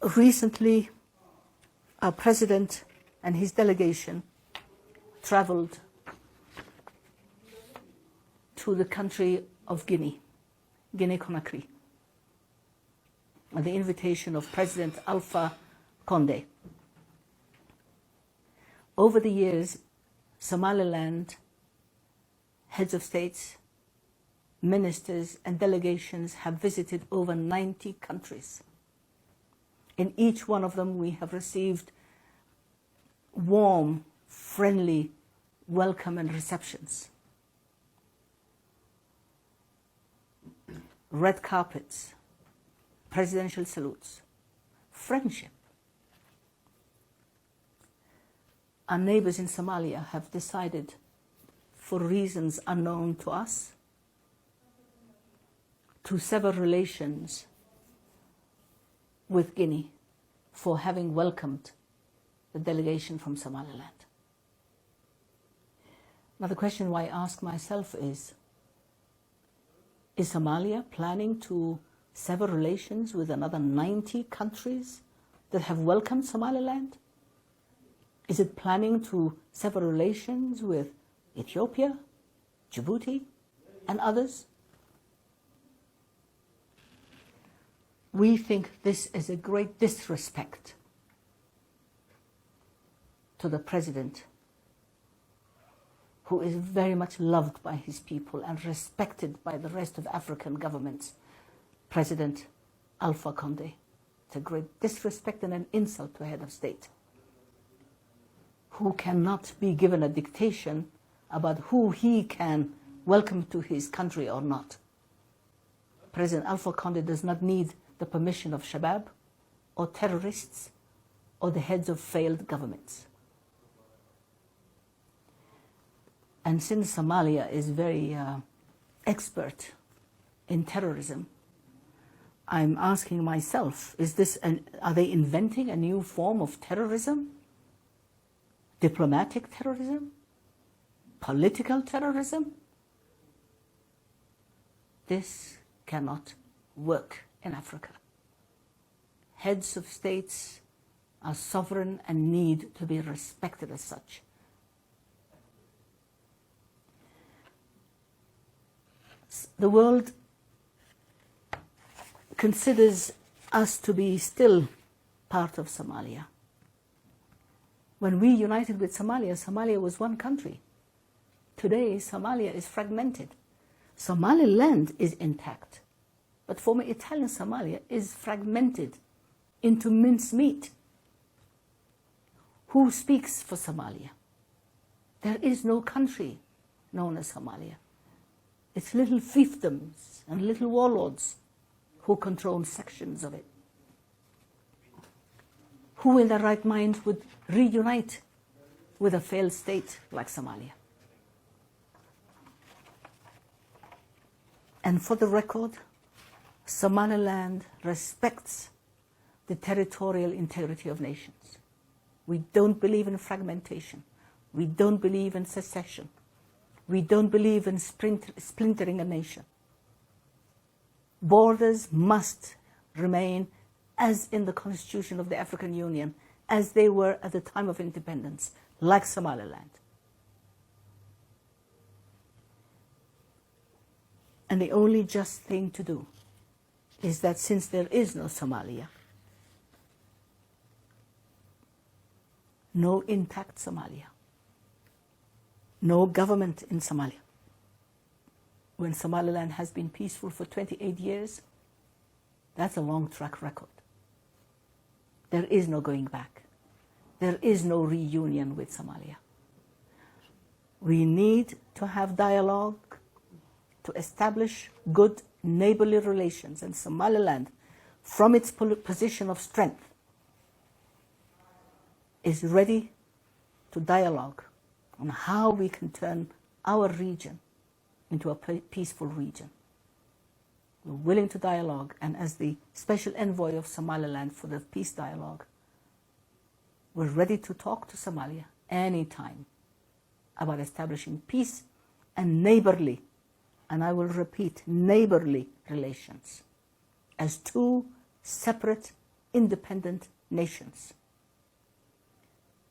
Recently, our president and his delegation traveled to the country of Guinea, Guinea-Conakry, at the invitation of President Alpha Condé. Over the years, Somaliland heads of states, ministers, and delegations have visited over 90 countries. In each one of them, we have received warm, friendly welcome and receptions. Red carpets, presidential salutes, friendship. Our neighbors in Somalia have decided, for reasons unknown to us, to sever relations with Guinea for having welcomed the delegation from Somaliland. Now the question I ask myself is Somalia planning to sever relations with another 90 countries that have welcomed Somaliland? Is it planning to sever relations with Ethiopia, Djibouti, and others? We think this is a great disrespect to the president, who is very much loved by his people and respected by the rest of African governments, President Alpha Condé. It's a great disrespect and an insult to a head of state, who cannot be given a dictation about who he can welcome to his country or not. President Alpha Condé does not need the permission of Shabab or terrorists or the heads of failed governments. And since Somalia is very expert in terrorism, I'm asking myself, are they inventing a new form of terrorism? Diplomatic terrorism? Political terrorism? This cannot work in Africa. Heads of states are sovereign and need to be respected as such. The world considers us to be still part of Somalia. When we united with Somalia, Somalia was one country. Today, Somalia is fragmented. Somaliland is intact, but former Italian Somalia is fragmented into mincemeat. Who speaks for Somalia? There is no country known as Somalia. It's little fiefdoms and little warlords who control sections of it. Who in their right mind would reunite with a failed state like Somalia? And for the record, Somaliland respects the territorial integrity of nations. We don't believe in fragmentation. We don't believe in secession. We don't believe in splintering a nation. Borders must remain as in the Constitution of the African Union, as they were at the time of independence, like Somaliland. And the only just thing to do is that since there is no Somalia, no intact Somalia, no government in Somalia, when Somaliland has been peaceful for 28 years, that's a long track record. There is no going back. There is no reunion with Somalia. We need to have dialogue to establish good neighborly relations, and Somaliland, from its position of strength, is ready to dialogue on how we can turn our region into a peaceful region. We're willing to dialogue, and as the special envoy of Somaliland for the peace dialogue, we're ready to talk to Somalia anytime about establishing peace and neighborly, and I will repeat, neighborly relations as two separate independent nations.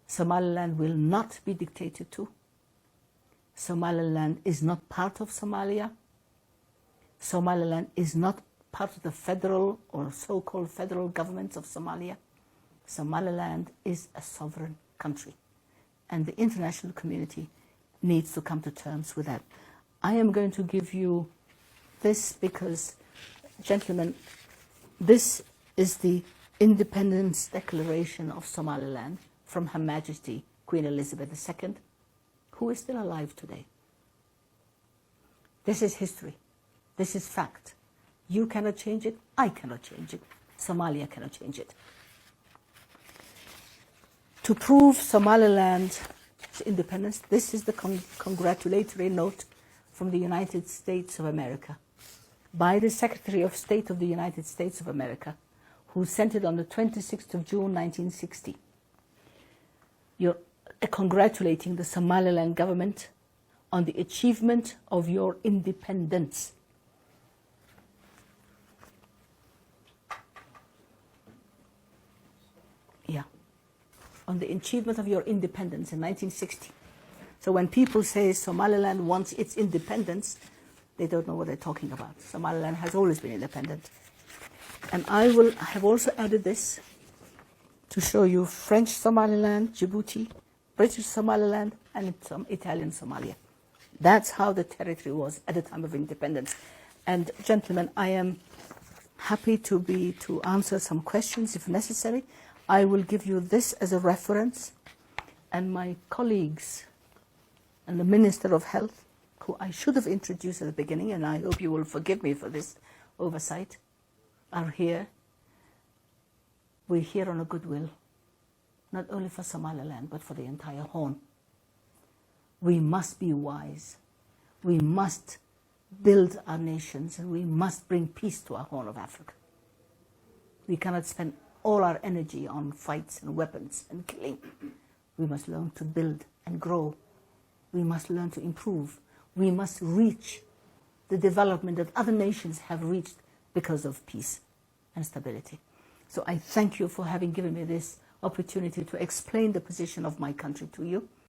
Somaliland will not be dictated to. Somaliland is not part of Somalia. Somaliland is not part of the federal or so-called federal government of Somalia. Somaliland is a sovereign country, and the international community needs to come to terms with that. I am going to give you this because, gentlemen, this is the Independence Declaration of Somaliland from Her Majesty Queen Elizabeth II, who is still alive today. This is history. This is fact. You cannot change it. I cannot change it. Somalia cannot change it. To prove Somaliland's independence, this is the congratulatory note from the United States of America by the Secretary of State of the United States of America, who sent it on the 26th of June, 1960. You're congratulating the Somaliland government on the achievement of your independence. Yeah, on the achievement of your independence in 1960. So when people say Somaliland wants its independence, they don't know what they're talking about. Somaliland has always been independent. And I have also added this to show you French Somaliland, Djibouti, British Somaliland, and some Italian Somalia. That's how the territory was at the time of independence. And gentlemen, I am happy to answer some questions if necessary. I will give you this as a reference, and my colleagues and the Minister of Health, who I should have introduced at the beginning, and I hope you will forgive me for this oversight, are here. We're here on a goodwill, not only for Somaliland, but for the entire Horn. We must be wise. We must build our nations, and we must bring peace to our Horn of Africa. We cannot spend all our energy on fights and weapons and killing. We must learn to build and grow. We must learn to improve. We must reach the development that other nations have reached because of peace and stability. So I thank you for having given me this opportunity to explain the position of my country to you.